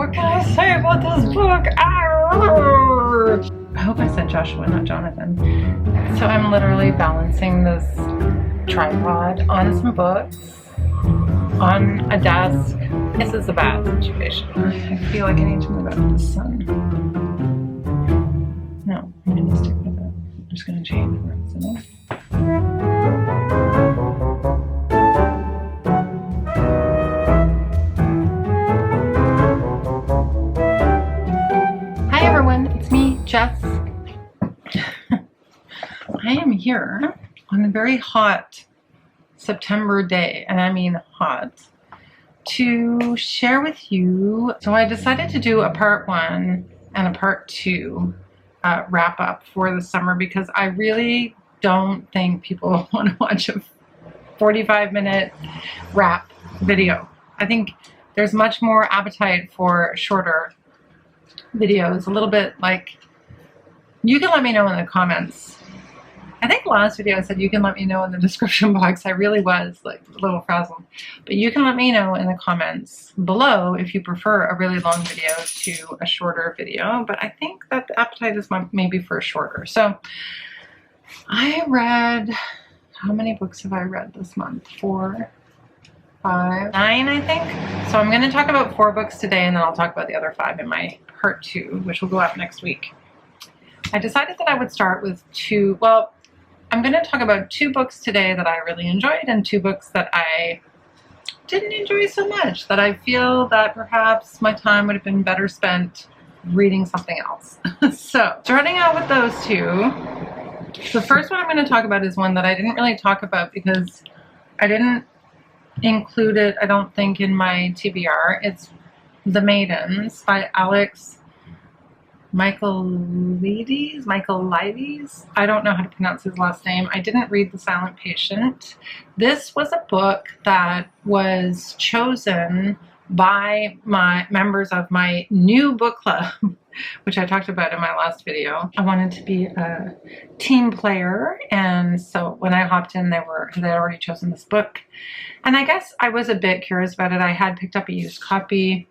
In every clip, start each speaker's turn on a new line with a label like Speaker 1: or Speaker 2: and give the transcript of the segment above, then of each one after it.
Speaker 1: what can I say about this book? Arr! I hope I said Joshua, not Jonathan. So I'm literally balancing this tripod on some books, on a desk. This is a bad situation. I feel like I need to move out of the sun. No, I'm going to stick with it. I'm just going to change where I'm sitting. Hi everyone, it's me, Jess. I am here on a very hot September day, and I mean hot, to share with you. So I decided to do a part 1 and a part 2 wrap up for the summer because I really don't think people want to watch a 45-minute wrap video. I think there's much more appetite for shorter videos, a little bit like, you can let me know in the comments. I think last video I said you can let me know in the description box. I really was like a little frazzled. But you can let me know in the comments below if you prefer a really long video to a shorter video. But I think that the appetite is maybe for a shorter. So I read, how many books have I read this month? 4, 5, 9, I think. So I'm going to talk about 4 books today, and then I'll talk about the other 5 in my part 2, which will go up next week. I decided that I would start with 2, well, I'm going to talk about 2 books today that I really enjoyed and 2 books that I didn't enjoy so much, that I feel that perhaps my time would have been better spent reading something else. So, starting out with those 2, the first one I'm going to talk about is one that I didn't really talk about because I didn't include it, I don't think, in my TBR. It's The Maidens by Michaelides. I don't know how to pronounce his last name. I didn't read The Silent Patient. This was a book that was chosen by my members of my new book club, which I talked about in my last video. I wanted to be a team player, and so when I hopped in, they had already chosen this book. And I guess I was a bit curious about it. I had picked up a used copy,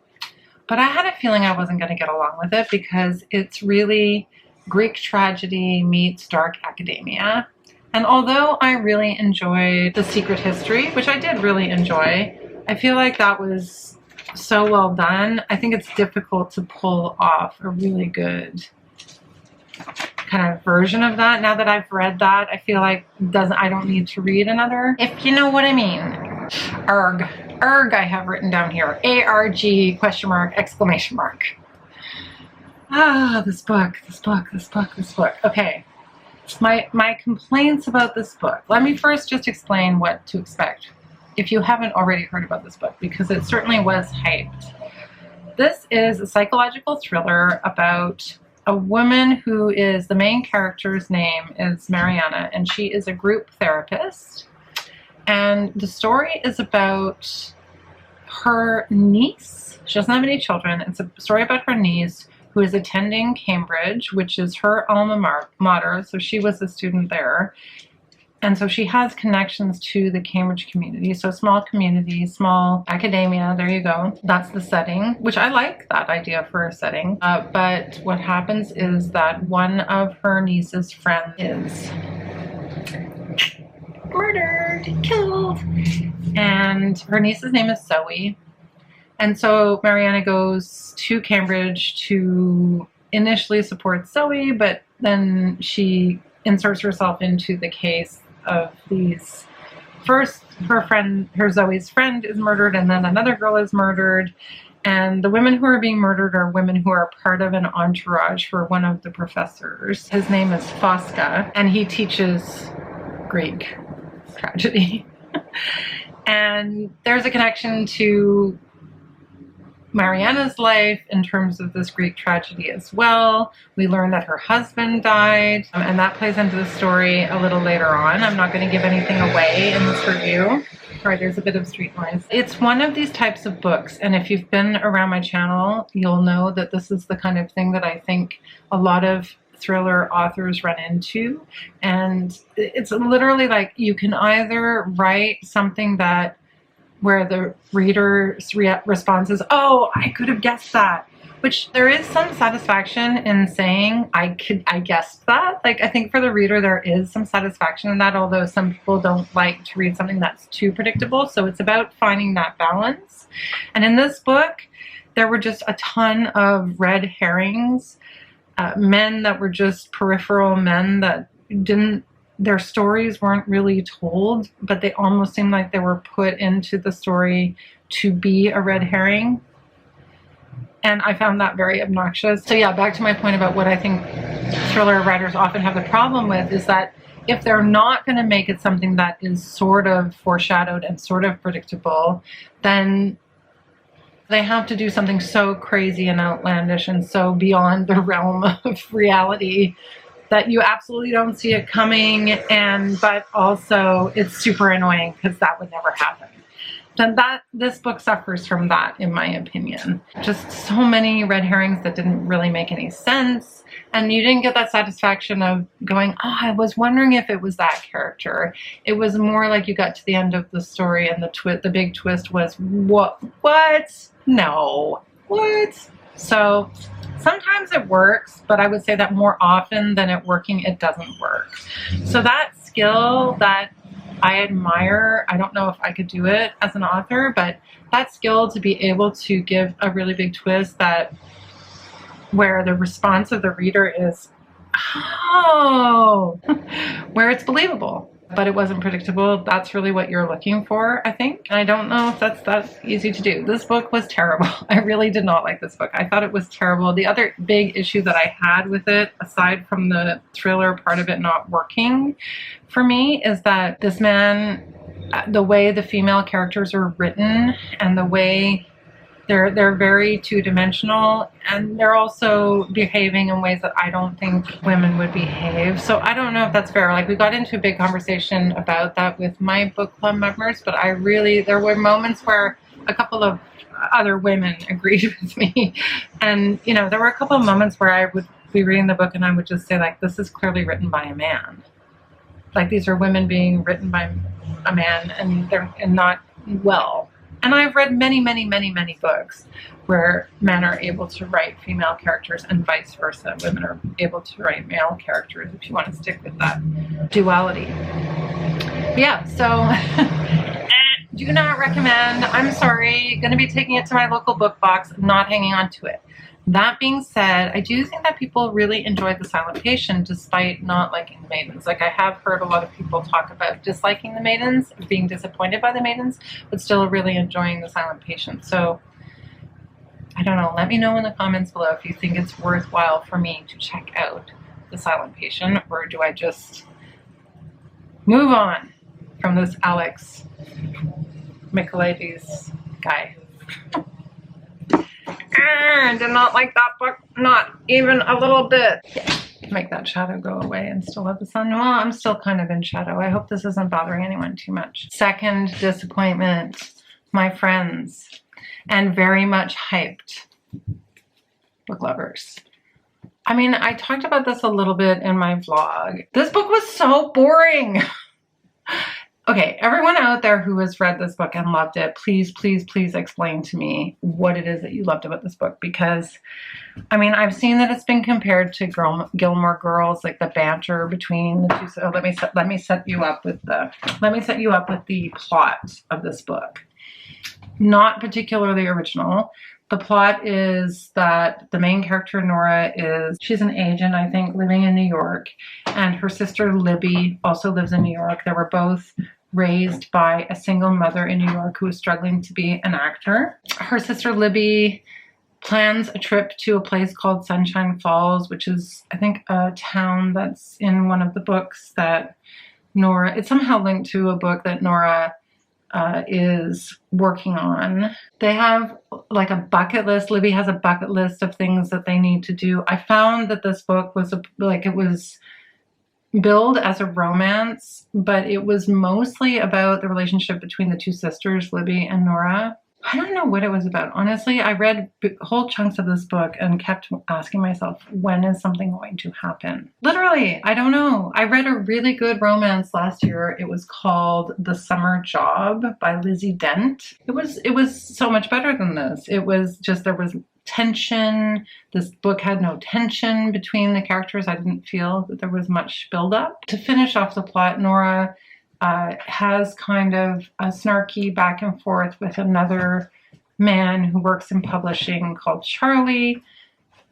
Speaker 1: but I had a feeling I wasn't going to get along with it because it's really Greek tragedy meets dark academia. And although I really enjoyed The Secret History, which I did really enjoy, I feel like that was so well done. I think it's difficult to pull off a really good kind of version of that. Now that I've read that, I feel like I don't need to read another, if you know what I mean. Erg I have written down here. ARG question mark exclamation mark. Ah, this book. Okay. My complaints about this book. Let me first just explain what to expect if you haven't already heard about this book, because it certainly was hyped. This is a psychological thriller about a woman who is, the main character's name is Mariana, and she is a group therapist. And the story is about her niece. She doesn't have any children. It's a story about her niece who is attending Cambridge, which is her alma mater. So she was a student there. And so she has connections to the Cambridge community. So small community, small academia, there you go. That's the setting, which I like that idea for a setting. But what happens is that one of her niece's friends is murdered, killed, and her niece's name is Zoe. And so Mariana goes to Cambridge to initially support Zoe, but then she inserts herself into the case of these. First, her Zoe's friend is murdered, and then another girl is murdered. And the women who are being murdered are women who are part of an entourage for one of the professors. His name is Kafka, and he teaches Greek tragedy. And there's a connection to Mariana's life in terms of this Greek tragedy as well. We learn that her husband died, and that plays into the story a little later on. I'm not going to give anything away in this review. Sorry, there's a bit of street noise. It's one of these types of books, and if you've been around my channel, you'll know that this is the kind of thing that I think a lot of thriller authors run into. And it's literally like, you can either write something that where the reader's response is, oh, I could have guessed that. Which there is some satisfaction in saying, I guessed that. Like, I think for the reader, there is some satisfaction in that, although some people don't like to read something that's too predictable. So it's about finding that balance. And in this book, there were just a ton of red herrings, men that were just peripheral men that their stories weren't really told, but they almost seemed like they were put into the story to be a red herring. And I found that very obnoxious. So yeah, back to my point about what I think thriller writers often have the problem with is that if they're not going to make it something that is sort of foreshadowed and sort of predictable, then they have to do something so crazy and outlandish and so beyond the realm of reality that you absolutely don't see it coming, but also it's super annoying because that would never happen. And this book suffers from that, in my opinion. Just so many red herrings that didn't really make any sense. And you didn't get that satisfaction of going, oh, I was wondering if it was that character. It was more like you got to the end of the story and the big twist was, what? No. What? So sometimes it works, but I would say that more often than it working, it doesn't work. So that skill that I admire, I don't know if I could do it as an author, but that skill to be able to give a really big twist where the response of the reader is, oh, where it's believable, but it wasn't predictable. That's really what you're looking for, I think. And I don't know if that's easy to do. This book was terrible. I really did not like this book. I thought it was terrible. The other big issue that I had with it, aside from the thriller part of it not working for me, is that this man, the way the female characters are written and the way they're very two-dimensional, and they're also behaving in ways that I don't think women would behave. So I don't know if that's fair. Like, we got into a big conversation about that with my book club members, but there were moments where a couple of other women agreed with me. And, there were a couple of moments where I would be reading the book and I would just say, like, this is clearly written by a man. Like, these are women being written by a man and not well. And I've read many, many, many, many books where men are able to write female characters and vice versa. Women are able to write male characters, if you want to stick with that duality. Yeah, so do not recommend. I'm sorry. Going to be taking it to my local book box, not hanging on to it. That being said, I do think that people really enjoyed The Silent Patient despite not liking The Maidens. Like, I have heard a lot of people talk about disliking The Maidens, being disappointed by The Maidens, but still really enjoying The Silent Patient. So, I don't know. Let me know in the comments below if you think it's worthwhile for me to check out The Silent Patient, or do I just move on from this Alex Michaelides guy. I did not like that book, not even a little bit. Make that shadow go away and still have the sun. Well, I'm still kind of in shadow. I hope this isn't bothering anyone too much. Second disappointment, my friends, and very much hyped book lovers. I mean, I talked about this a little bit in my vlog. This book was so boring. Okay, everyone out there who has read this book and loved it, please, please, please explain to me what it is that you loved about this book. Because, I mean, I've seen that it's been compared to Gilmore Girls, like the banter between the two. So let me set you up with the plot of this book. Not particularly original. The plot is that the main character, Nora, she's an agent, I think, living in New York. And her sister, Libby, also lives in New York. They were both raised by a single mother in New York who was struggling to be an actor. Her sister, Libby, plans a trip to a place called Sunshine Falls, which is, I think, a town that's in one of the books that Nora, it's somehow linked to a book that Nora is working on. They have like a bucket list. Libby has a bucket list of things that they need to do. I found that this book was it was billed as a romance, but it was mostly about the relationship between the two sisters, Libby and Nora. I don't know what it was about. Honestly, I read whole chunks of this book and kept asking myself, when is something going to happen? Literally, I don't know. I read a really good romance last year. It was called The Summer Job by Lizzie Dent. It was so much better than this. It was just, there was tension. This book had no tension between the characters. I didn't feel that there was much buildup. To finish off the plot, Nora has kind of a snarky back and forth with another man who works in publishing called Charlie.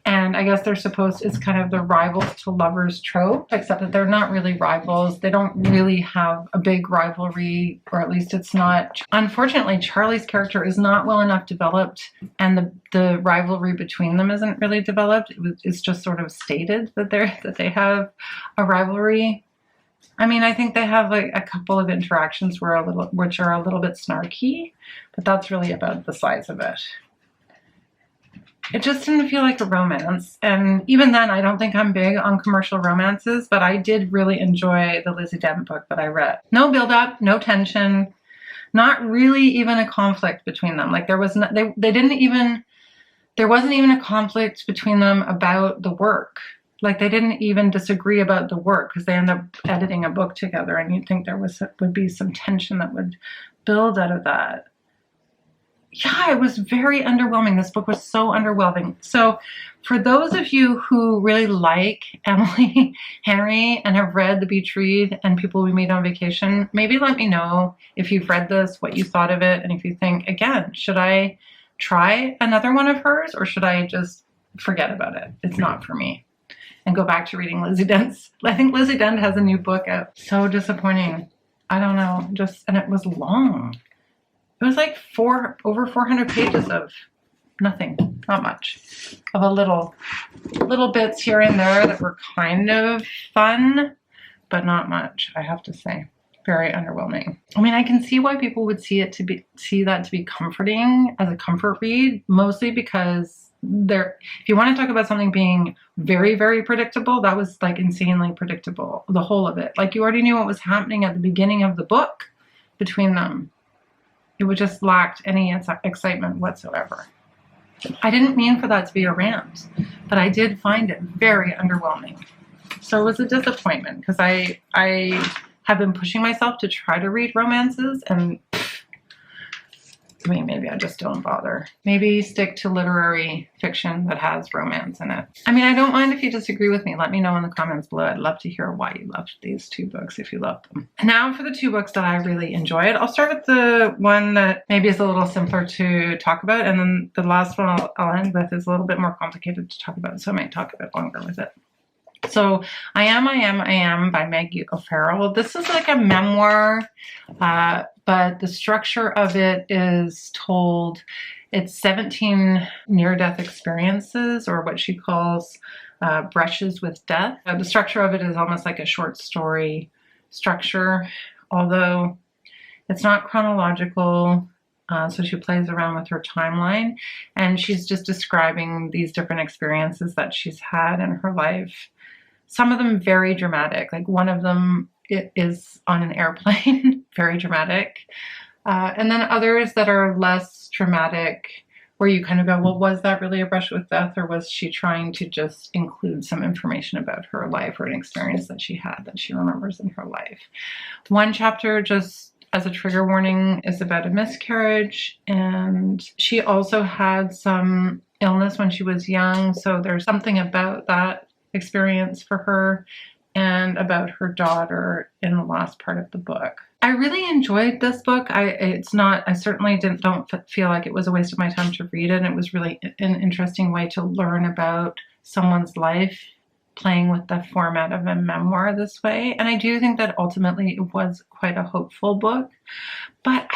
Speaker 1: And I guess they're supposed, it's kind of the rivals to lovers trope, except that they're not really rivals. They don't really have a big rivalry, or at least it's not. Unfortunately, Charlie's character is not well enough developed, and the rivalry between them isn't really developed. It's just sort of stated that they have a rivalry. I mean, I think they have like a couple of interactions which are a little bit snarky, but that's really about the size of it. It just didn't feel like a romance. And even then, I don't think I'm big on commercial romances, but I did really enjoy the Lizzie Dent book that I read. No build-up, no tension, not really even a conflict between them. Like there wasn't even a conflict between them about the work. Like they didn't even disagree about the work because they end up editing a book together, and you'd think there would be some tension that would build out of that. Yeah, it was very underwhelming. This book was so underwhelming. So for those of you who really like Emily Henry and have read The Beach Read and People We Meet on Vacation, maybe let me know if you've read this, what you thought of it, and if you think, again, should I try another one of hers or should I just forget about it? It's not for me. And go back to reading Lizzie Dent's. I think Lizzie Dent has a new book out. So disappointing. I don't know. And it was long. It was like over 400 pages of nothing, not much, of a little bits here and there that were kind of fun, but not much, I have to say. Very underwhelming. I mean, I can see why people would see that to be comforting as a comfort read, mostly because if you want to talk about something being very, very predictable, that was like insanely predictable, the whole of it. Like you already knew what was happening at the beginning of the book between them. It would just lacked any excitement whatsoever. I didn't mean for that to be a rant, but I did find it very underwhelming. So it was a disappointment because I have been pushing myself to try to read romances, and I mean, maybe I just don't bother. Maybe stick to literary fiction that has romance in it. I mean, I don't mind if you disagree with me. Let me know in the comments below. I'd love to hear why you loved these two books, if you loved them. Now for the two books that I really enjoyed. I'll start with the one that maybe is a little simpler to talk about, and then the last one I'll end with is a little bit more complicated to talk about, so I might talk a bit longer with it. So I Am by Maggie O'Farrell. This is like a memoir, but the structure of it is it's 17 near-death experiences, or what she calls brushes with death. The structure of it is almost like a short story structure, although it's not chronological. So she plays around with her timeline, and she's just describing these different experiences that she's had in her life. Some of them very dramatic, like one of them is on an airplane, very dramatic. And then others that are less dramatic, where you kind of go, well, was that really a brush with death, or was she trying to just include some information about her life or an experience that she had that she remembers in her life? One chapter, just as a trigger warning, is about a miscarriage, and she also had some illness when she was young, so there's something about that experience for her and about her daughter in the last part of the book. I really enjoyed this book. I certainly don't feel like it was a waste of my time to read it. It was really an interesting way to learn about someone's life, playing with the format of a memoir this way. And I do think that ultimately it was quite a hopeful book. But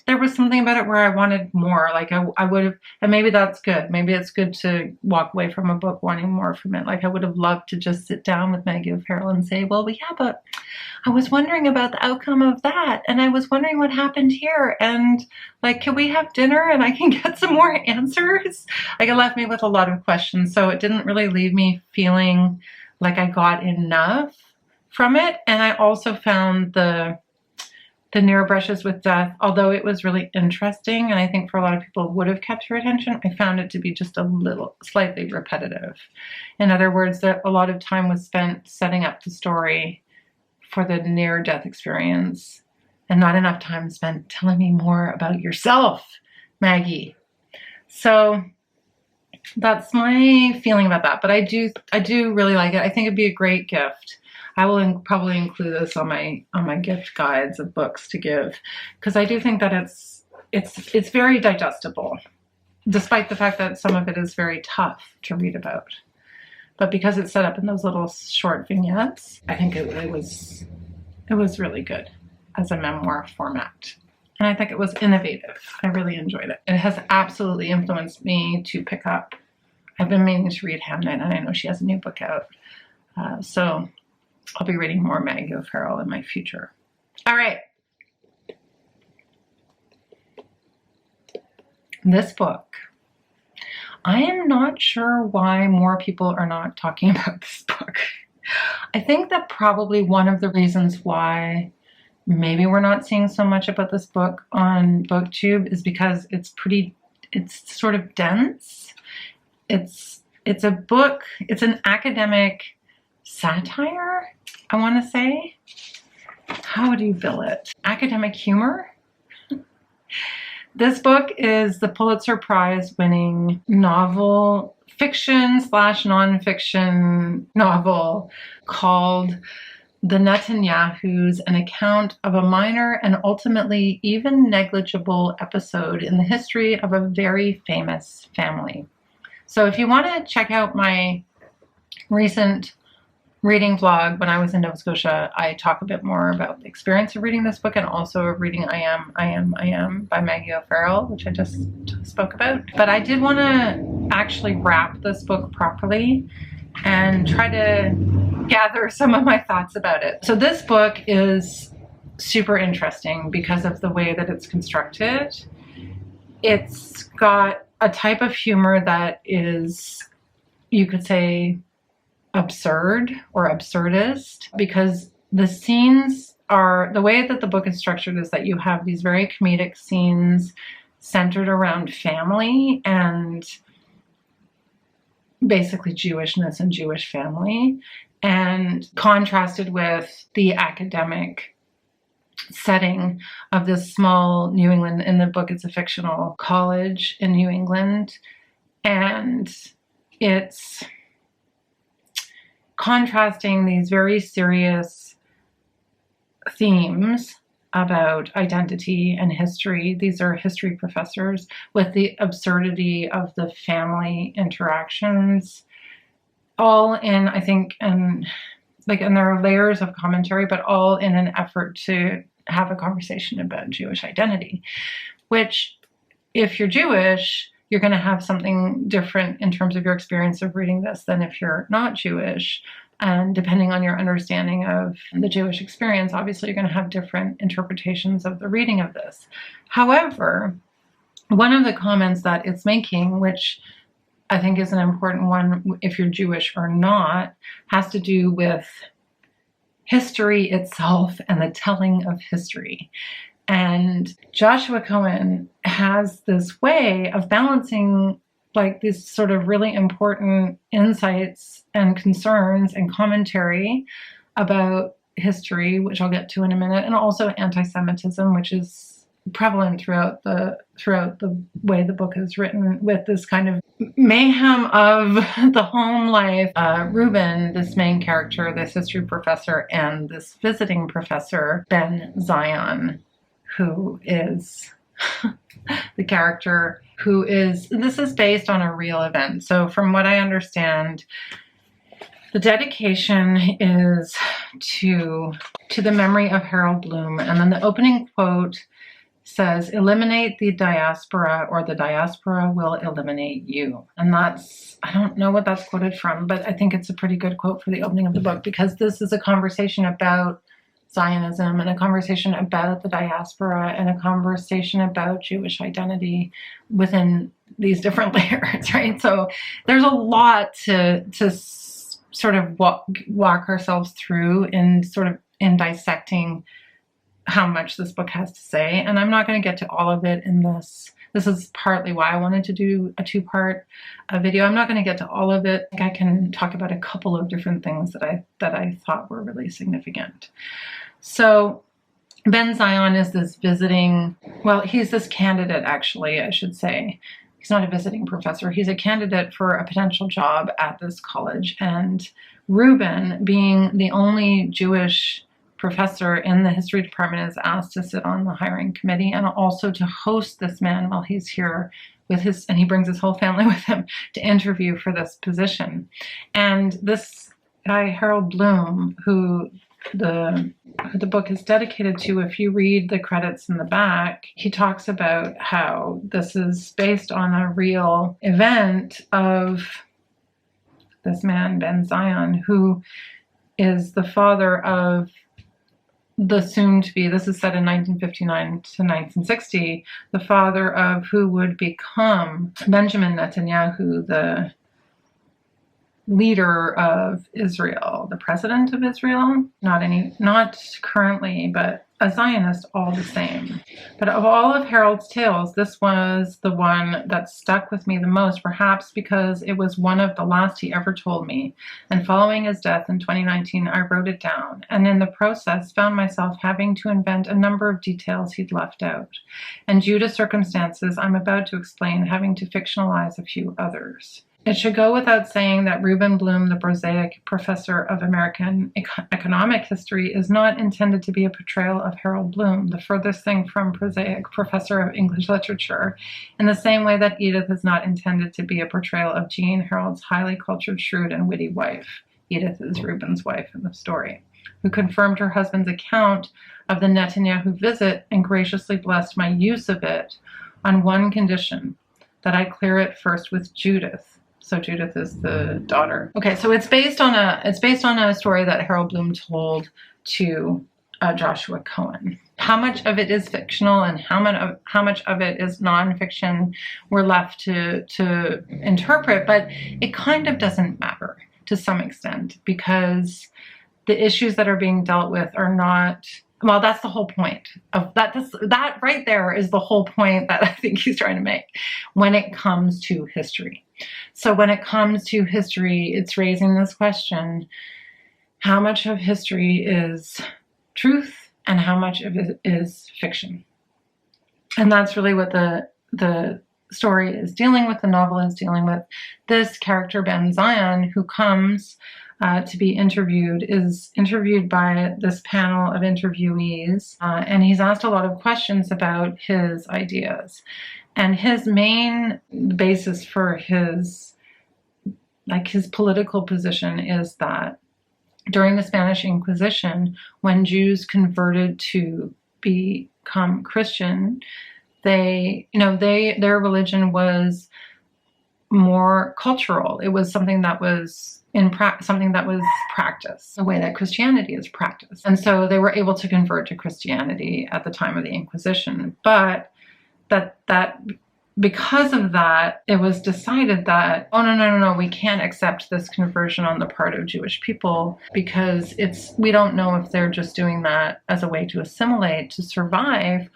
Speaker 1: there was something about it where I wanted more. Like I would have, and maybe that's good. Maybe it's good to walk away from a book wanting more from it. Like I would have loved to just sit down with Maggie O'Farrell and say, well, yeah, but I was wondering about the outcome of that. And I was wondering what happened here. And like, can we have dinner and I can get some more answers? Like it left me with a lot of questions. So it didn't really leave me feeling like I got enough from it. And I also found the the near brushes with death, although it was really interesting, and I think for a lot of people would have kept your attention, I found it to be just a little slightly repetitive. In other words, that a lot of time was spent setting up the story for the near death experience and not enough time spent telling me more about yourself, Maggie. So that's my feeling about that. But I do really like it. I think it'd be a great gift. I will probably include this on my gift guides of books to give, because I do think that it's very digestible, despite the fact that some of it is very tough to read about. But because it's set up in those little short vignettes, I think it was really good as a memoir format. And I think it was innovative. I really enjoyed it. It has absolutely influenced me to pick up. I've been meaning to read Hamnet, and I know she has a new book out. So I'll be reading more Maggie O'Farrell in my future. All right. This book. I am not sure why more people are not talking about this book. I think that probably one of the reasons why maybe we're not seeing so much about this book on BookTube is because it's sort of dense. It's a book, it's an academic satire, I want to say. How would you bill it? Academic humor? This book is the Pulitzer Prize winning novel, fiction/nonfiction novel called The Netanyahu's, an account of a minor and ultimately even negligible episode in the history of a very famous family. So if you want to check out my recent reading vlog when I was in Nova Scotia, I talk a bit more about the experience of reading this book and also of reading I Am by Maggie O'Farrell, which I just spoke about. But I did want to actually wrap this book properly and try to gather some of my thoughts about it. So this book is super interesting because of the way that it's constructed. It's got a type of humor that is, you could say, absurd or absurdist, because the scenes are, the way that the book is structured is that you have these very comedic scenes centered around family and basically Jewishness and Jewish family, and contrasted with the academic setting of this small New England, in the book it's a fictional college in New England, and it's contrasting these very serious themes about identity and history. These are history professors, with the absurdity of the family interactions, all in, I think, and there are layers of commentary, but all in an effort to have a conversation about Jewish identity, which, if you're Jewish, you're going to have something different in terms of your experience of reading this than if you're not Jewish. And depending on your understanding of the Jewish experience, obviously you're going to have different interpretations of the reading of this. However, one of the comments that it's making, which I think is an important one if you're Jewish or not, has to do with history itself and the telling of history. And Joshua Cohen has this way of balancing these sort of really important insights and concerns and commentary about history, which I'll get to in a minute, and also anti-Semitism, which is prevalent throughout the way the book is written, with this kind of mayhem of the home life. Reuben, this main character, this history professor, and this visiting professor, Ben Zion, who is the character who is, this is based on a real event. So from what I understand, the dedication is to the memory of Harold Bloom. And then the opening quote says, "Eliminate the diaspora, or the diaspora will eliminate you." And that's, I don't know what that's quoted from, but I think it's a pretty good quote for the opening of the book, because this is a conversation about Zionism and a conversation about the diaspora and a conversation about Jewish identity within these different layers, right? So there's a lot to sort of walk ourselves through in dissecting how much this book has to say. And I'm not going to get to all of it in this. This is partly why I wanted to do a two-part video. I'm not going to get to all of it. I can talk about a couple of different things that I thought were really significant. So Ben Zion is this visiting, well, he's this candidate, actually, I should say. He's not a visiting professor. He's a candidate for a potential job at this college. And Reuben, being the only Jewish professor in the history department, is asked to sit on the hiring committee and also to host this man while he's here with his, and he brings his whole family with him to interview for this position. And this guy, Harold Bloom, who the book is dedicated to, if you read the credits in the back, he talks about how this is based on a real event of this man, Ben Zion, who is the father of the soon-to-be, this is set in 1959 to 1960, the father of who would become Benjamin Netanyahu, the leader of Israel, the president of Israel, not currently, but a Zionist all the same. But of all of Harold's tales, this was the one that stuck with me the most, perhaps because it was one of the last he ever told me. And following his death in 2019, I wrote it down, and in the process found myself having to invent a number of details he'd left out, and due to circumstances I'm about to explain, having to fictionalize a few others. It should go without saying that Reuben Bloom, the prosaic professor of American economic history, is not intended to be a portrayal of Harold Bloom, the furthest thing from prosaic professor of English literature, in the same way that Edith is not intended to be a portrayal of Jean, Harold's highly cultured, shrewd, and witty wife. Edith is Reuben's wife in the story, who confirmed her husband's account of the Netanyahu visit and graciously blessed my use of it on one condition, that I clear it first with Judith. So Judith is the daughter. Okay, so it's based on a story that Harold Bloom told to Joshua Cohen. How much of it is fictional and how much of it is nonfiction, we're left to interpret, but it kind of doesn't matter to some extent, because the issues that are being dealt with are not. Well, that's the whole point of that. That right there is the whole point that I think he's trying to make when it comes to history. So when it comes to history, it's raising this question: how much of history is truth and how much of it is fiction? And that's really what the story is dealing with. The novel is dealing with. This character, Ben Zion, who comes to be interviewed, is interviewed by this panel of interviewees, and he's asked a lot of questions about his ideas. And his main basis for his political position is that during the Spanish Inquisition, when Jews converted to become Christian, their religion was more cultural. It was something that was practiced, the way that Christianity is practiced. And so they were able to convert to Christianity at the time of the Inquisition. But that because of that, it was decided that, oh, no, we can't accept this conversion on the part of Jewish people, because we don't know if they're just doing that as a way to assimilate, to survive,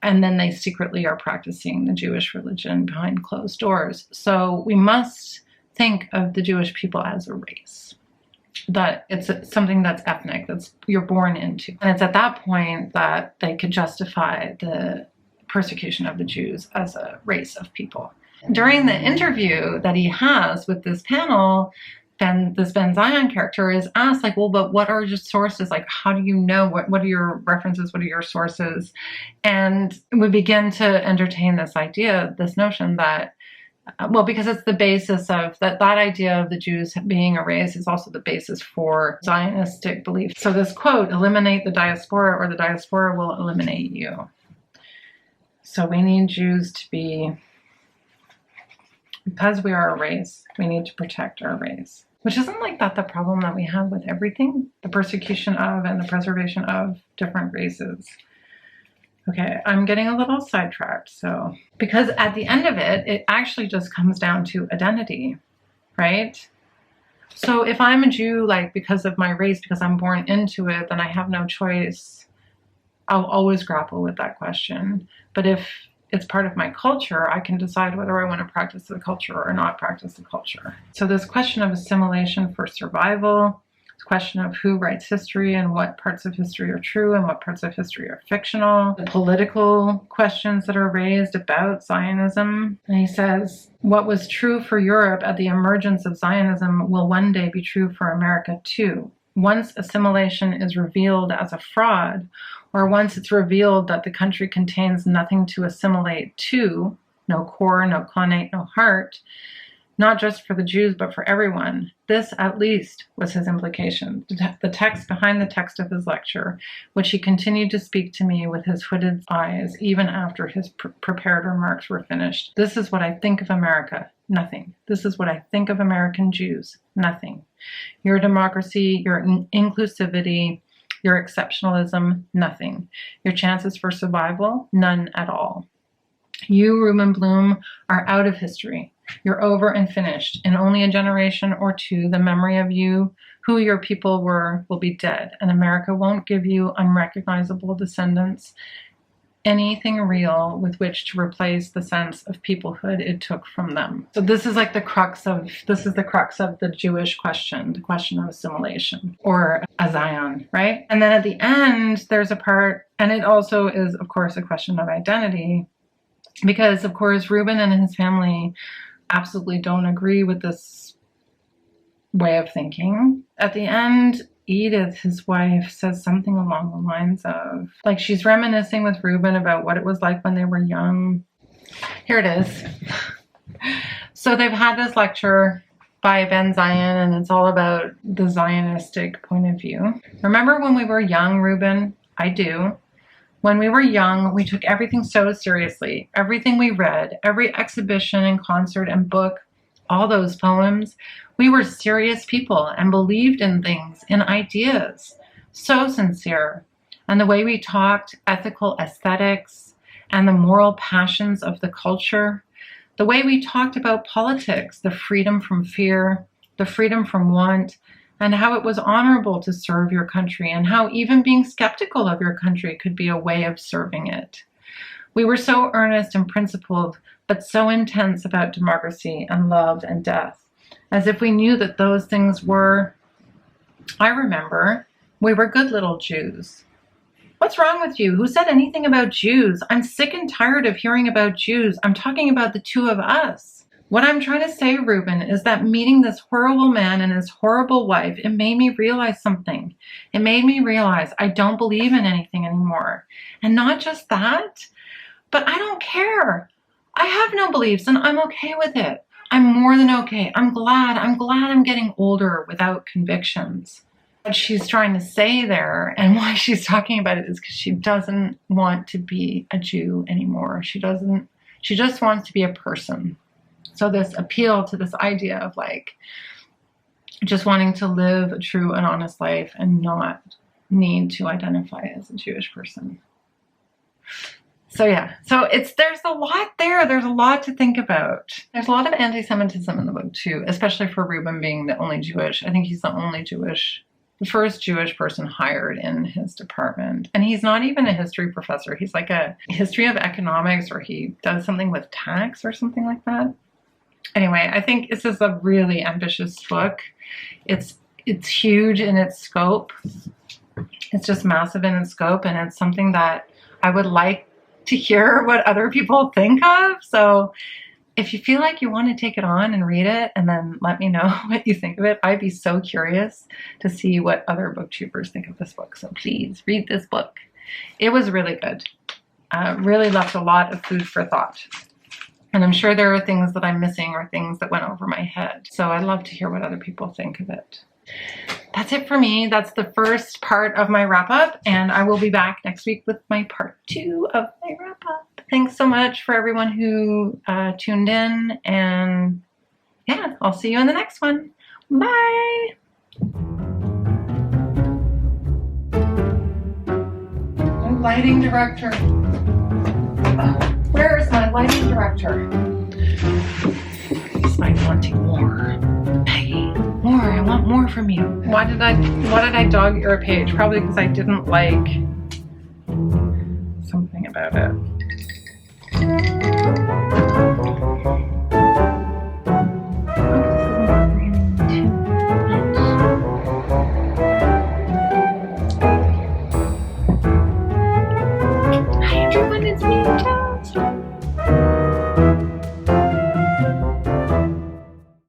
Speaker 1: and then they secretly are practicing the Jewish religion behind closed doors. So we must think of the Jewish people as a race, that it's something that's ethnic, that's you're born into. And it's at that point that they could justify the persecution of the Jews as a race of people. During the interview that he has with this panel, this Ben Zion character is asked, like, well, but what are your sources? Like, how do you know? What are your references? What are your sources? And we begin to entertain this idea, this notion that, well, because it's the basis of that idea of the Jews being a race is also the basis for Zionistic belief. So this quote, eliminate the diaspora or the diaspora will eliminate you. So we need Jews to be, because we are a race, we need to protect our race. Which isn't like that the problem that we have with everything, the persecution of and the preservation of different races. Okay, I'm getting a little sidetracked. So, because at the end of it, it actually just comes down to identity, right? So if I'm a Jew, like because of my race, because I'm born into it, then I have no choice I'll always grapple with that question. But if it's part of my culture, I can decide whether I want to practice the culture or not practice the culture. So this question of assimilation for survival, this question of who writes history and what parts of history are true and what parts of history are fictional, the political questions that are raised about Zionism. And he says, what was true for Europe at the emergence of Zionism will one day be true for America too. Once assimilation is revealed as a fraud, or once it's revealed that the country contains nothing to assimilate to, no core, no connate, no heart, not just for the Jews, but for everyone. This, at least, was his implication. The text behind the text of his lecture, which he continued to speak to me with his hooded eyes, even after his prepared remarks were finished. This is what I think of America. Nothing. This is what I think of American Jews. Nothing. Your democracy, your inclusivity, your exceptionalism, nothing. Your chances for survival, none at all. You, Reuben Bloom, are out of history. You're over and finished. In only a generation or two, the memory of you, who your people were, will be dead, and America won't give you unrecognizable descendants anything real with which to replace the sense of peoplehood it took from them. So this is like the crux of the Jewish question, the question of assimilation, or a Zion, right? And then at the end, there's a part, and it also is, of course, a question of identity, because, of course, Reuben and his family absolutely don't agree with this way of thinking. At the end, Edith, his wife, says something along the lines of, like, she's reminiscing with Reuben about what it was like when they were young. Here it is. So they've had this lecture by Ben Zion, and it's all about the Zionistic point of view. Remember when we were young, Reuben? I do. When we were young, we took everything so seriously. Everything we read, every exhibition and concert and book, all those poems. We were serious people and believed in things, in ideas. So sincere. And the way we talked, ethical aesthetics and the moral passions of the culture. The way we talked about politics, the freedom from fear, the freedom from want, and how it was honorable to serve your country, and how even being skeptical of your country could be a way of serving it. We were so earnest and principled, but so intense about democracy and love and death, as if we knew that those things were, I remember, we were good little Jews. What's wrong with you? Who said anything about Jews? I'm sick and tired of hearing about Jews. I'm talking about the two of us. What I'm trying to say, Reuben, is that meeting this horrible man and his horrible wife, it made me realize something. It made me realize I don't believe in anything anymore. And not just that, but I don't care. I have no beliefs and I'm okay with it. I'm more than okay. I'm glad I'm getting older without convictions. What she's trying to say there, and why she's talking about it, is because she doesn't want to be a Jew anymore. She just wants to be a person. So this appeal to this idea of, like, just wanting to live a true and honest life and not need to identify as a Jewish person. So yeah, so there's a lot there. There's a lot to think about. There's a lot of anti-Semitism in the book too, especially for Reuben being the only Jewish. I think he's the first Jewish person hired in his department. And he's not even a history professor. He's like a history of economics, or he does something with tax or something like that. Anyway, I think this is a really ambitious book. It's huge in its scope. It's just massive in its scope, and it's something that I would like to hear what other people think of. So if you feel like you want to take it on and read it and then let me know what you think of it, I'd be so curious to see what other booktubers think of this book. So please read this book. It was really good. Really left a lot of food for thought. And I'm sure there are things that I'm missing or things that went over my head. So I'd love to hear what other people think of it. That's it for me. That's the first part of my wrap up. And I will be back next week with my part 2 of my wrap up. Thanks so much for everyone who tuned in. And yeah, I'll see you in the next one. Bye. My lighting director. Where is my lighting director? He's wanting more. Maggie, more. I want more from you. Why did I dog ear a page? Probably because I didn't like
Speaker 2: about it.